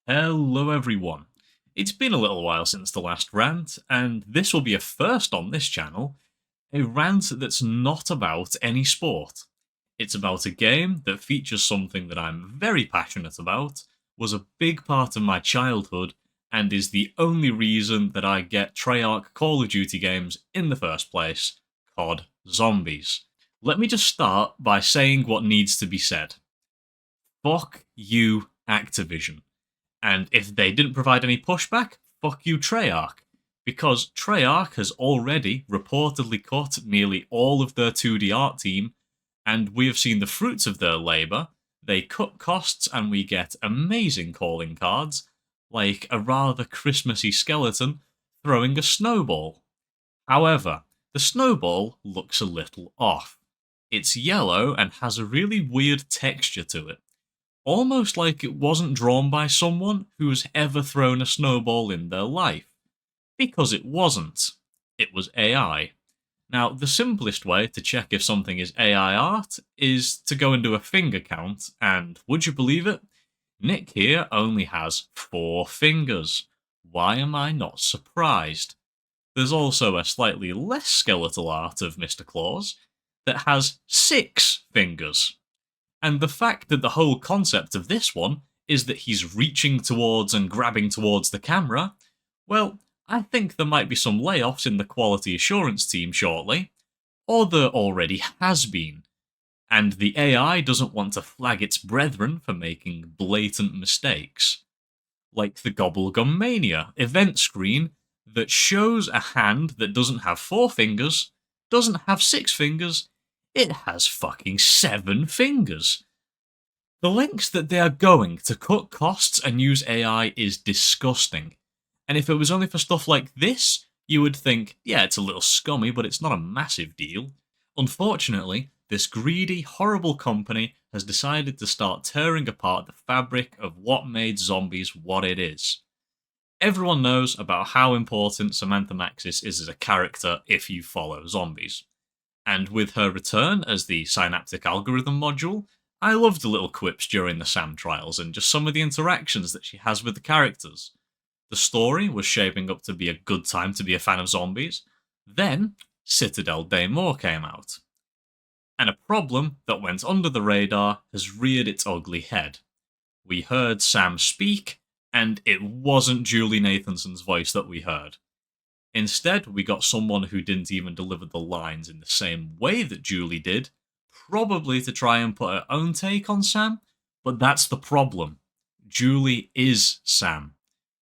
Hello, everyone. It's been a little while since the last rant, and this will be a first on this channel, a rant that's not about any sport. It's about a game that features something that I'm very passionate about, was a big part of my childhood, and is the only reason that I get Treyarch Call of Duty games in the first place: COD Zombies. Let me just start by saying what needs to be said. Fuck you, Activision. And if they didn't provide any pushback, fuck you, Treyarch. Because Treyarch has already reportedly cut nearly all of their 2D art team, and we have seen the fruits of their labour. They cut costs and we get amazing calling cards, like a rather Christmassy skeleton throwing a snowball. However, the snowball looks a little off. It's yellow and has a really weird texture to it, almost like it wasn't drawn by someone who's ever thrown a snowball in their life. Because it wasn't. It was AI. Now, the simplest way to check if something is AI art is to go and do a finger count, and would you believe it? Nick here only has 4 fingers. Why am I not surprised? There's also a slightly less skeletal art of Mr. Claus that has 6 fingers. And the fact that the whole concept of this one is that he's reaching towards and grabbing towards the camera, well, I think there might be some layoffs in the quality assurance team shortly, or there already has been. And the AI doesn't want to flag its brethren for making blatant mistakes. Like the Gobblegum Mania event screen that shows a hand that doesn't have 4 fingers, doesn't have 6 fingers, it has fucking 7 fingers. The lengths that they are going to cut costs and use AI is disgusting. And if it was only for stuff like this, you would think, yeah, it's a little scummy, but it's not a massive deal. Unfortunately, this greedy, horrible company has decided to start tearing apart the fabric of what made Zombies what it is. Everyone knows about how important Samantha Maxis is as a character if you follow Zombies. And with her return as the Synaptic Algorithm module, I loved the little quips during the SAM trials and just some of the interactions that she has with the characters. The story was shaping up to be a good time to be a fan of Zombies. Then, Citadel Daymore came out. And a problem that went under the radar has reared its ugly head. We heard Sam speak, and it wasn't Julie Nathanson's voice that we heard. Instead, we got someone who didn't even deliver the lines in the same way that Julie did, probably to try and put her own take on Sam, but that's the problem. Julie is Sam.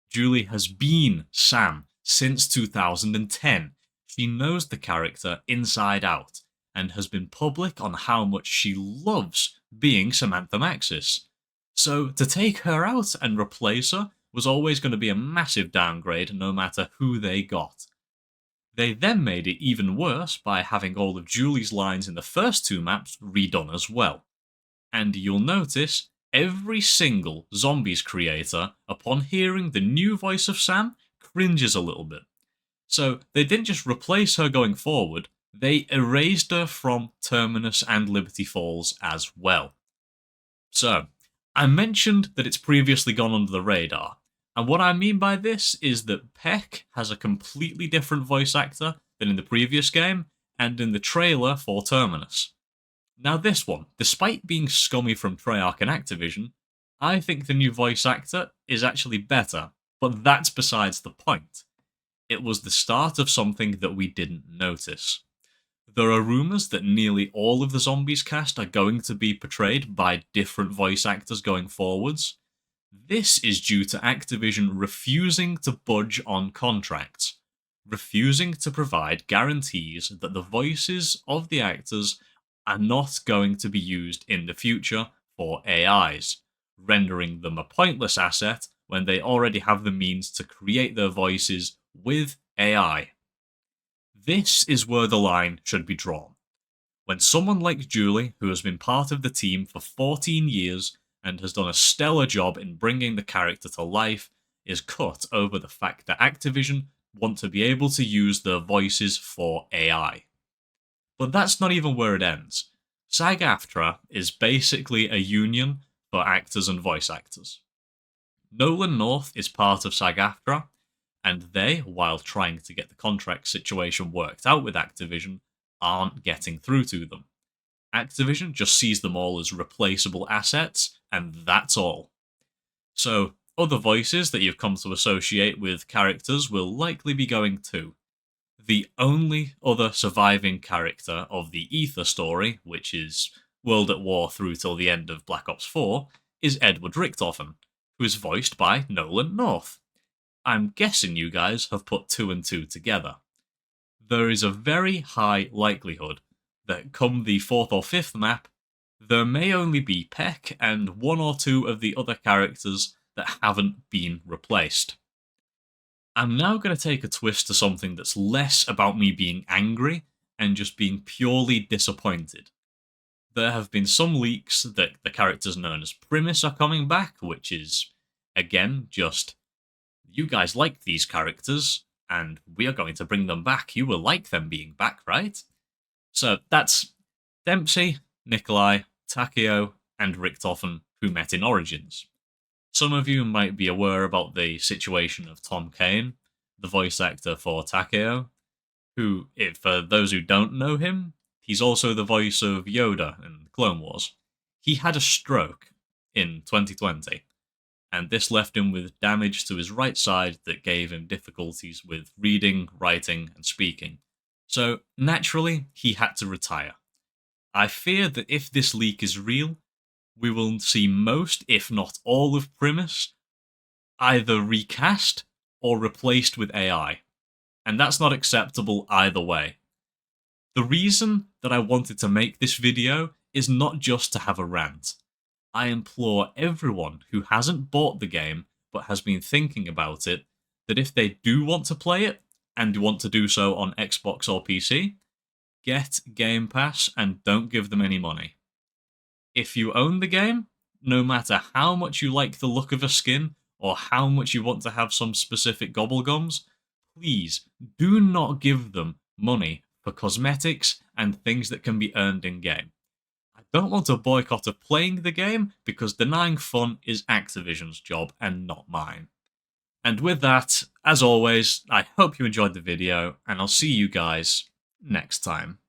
Julie has been Sam since 2010. She knows the character inside out, and has been public on how much she loves being Samantha Maxis. So to take her out and replace her was always going to be a massive downgrade no matter who they got. They then made it even worse by having all of Julie's lines in the first 2 maps redone as well. And you'll notice every single Zombies creator, upon hearing the new voice of Sam, cringes a little bit. So they didn't just replace her going forward, they erased her from Terminus and Liberty Falls as well. So, I mentioned that it's previously gone under the radar, and what I mean by this is that Peck has a completely different voice actor than in the previous game and in the trailer for Terminus. Now this one, despite being scummy from Treyarch and Activision, I think the new voice actor is actually better, but that's besides the point. It was the start of something that we didn't notice. There are rumours that nearly all of the Zombies cast are going to be portrayed by different voice actors going forwards. This is due to Activision refusing to budge on contracts, refusing to provide guarantees that the voices of the actors are not going to be used in the future for AIs, rendering them a pointless asset when they already have the means to create their voices with AI. This is where the line should be drawn. When someone like Julie, who has been part of the team for 14 years and has done a stellar job in bringing the character to life, is cut over the fact that Activision want to be able to use their voices for AI. But that's not even where it ends. SAG-AFTRA is basically a union for actors and voice actors. Nolan North is part of SAG-AFTRA, and they, while trying to get the contract situation worked out with Activision, aren't getting through to them. Activision just sees them all as replaceable assets, and that's all. So, other voices that you've come to associate with characters will likely be going too. The only other surviving character of the Ether story, which is World at War through till the end of Black Ops 4, is Edward Richtofen, who is voiced by Nolan North. I'm guessing you guys have put 2 and 2 together. There is a very high likelihood that come the 4th or 5th map, there may only be Peck and 1 or 2 of the other characters that haven't been replaced. I'm now going to take a twist to something that's less about me being angry and just being purely disappointed. There have been some leaks that the characters known as Primus are coming back, which is, again, just, you guys liked these characters, and we are going to bring them back. You will like them being back, right? So that's Dempsey, Nikolai, Takeo, and Richtofen, who met in Origins. Some of you might be aware about the situation of Tom Kane, the voice actor for Takeo, who, for those who don't know him, he's also the voice of Yoda in Clone Wars. He had a stroke in 2020, and this left him with damage to his right side that gave him difficulties with reading, writing, and speaking. So, naturally, he had to retire. I fear that if this leak is real, we will see most, if not all, of Primus either recast or replaced with AI. And that's not acceptable either way. The reason that I wanted to make this video is not just to have a rant. I implore everyone who hasn't bought the game but has been thinking about it, that if they do want to play it, and want to do so on Xbox or PC, get Game Pass and don't give them any money. If you own the game, no matter how much you like the look of a skin or how much you want to have some specific gobblegums, please do not give them money for cosmetics and things that can be earned in-game. I don't want a boycott of playing the game because denying fun is Activision's job and not mine. And with that, as always, I hope you enjoyed the video, and I'll see you guys next time.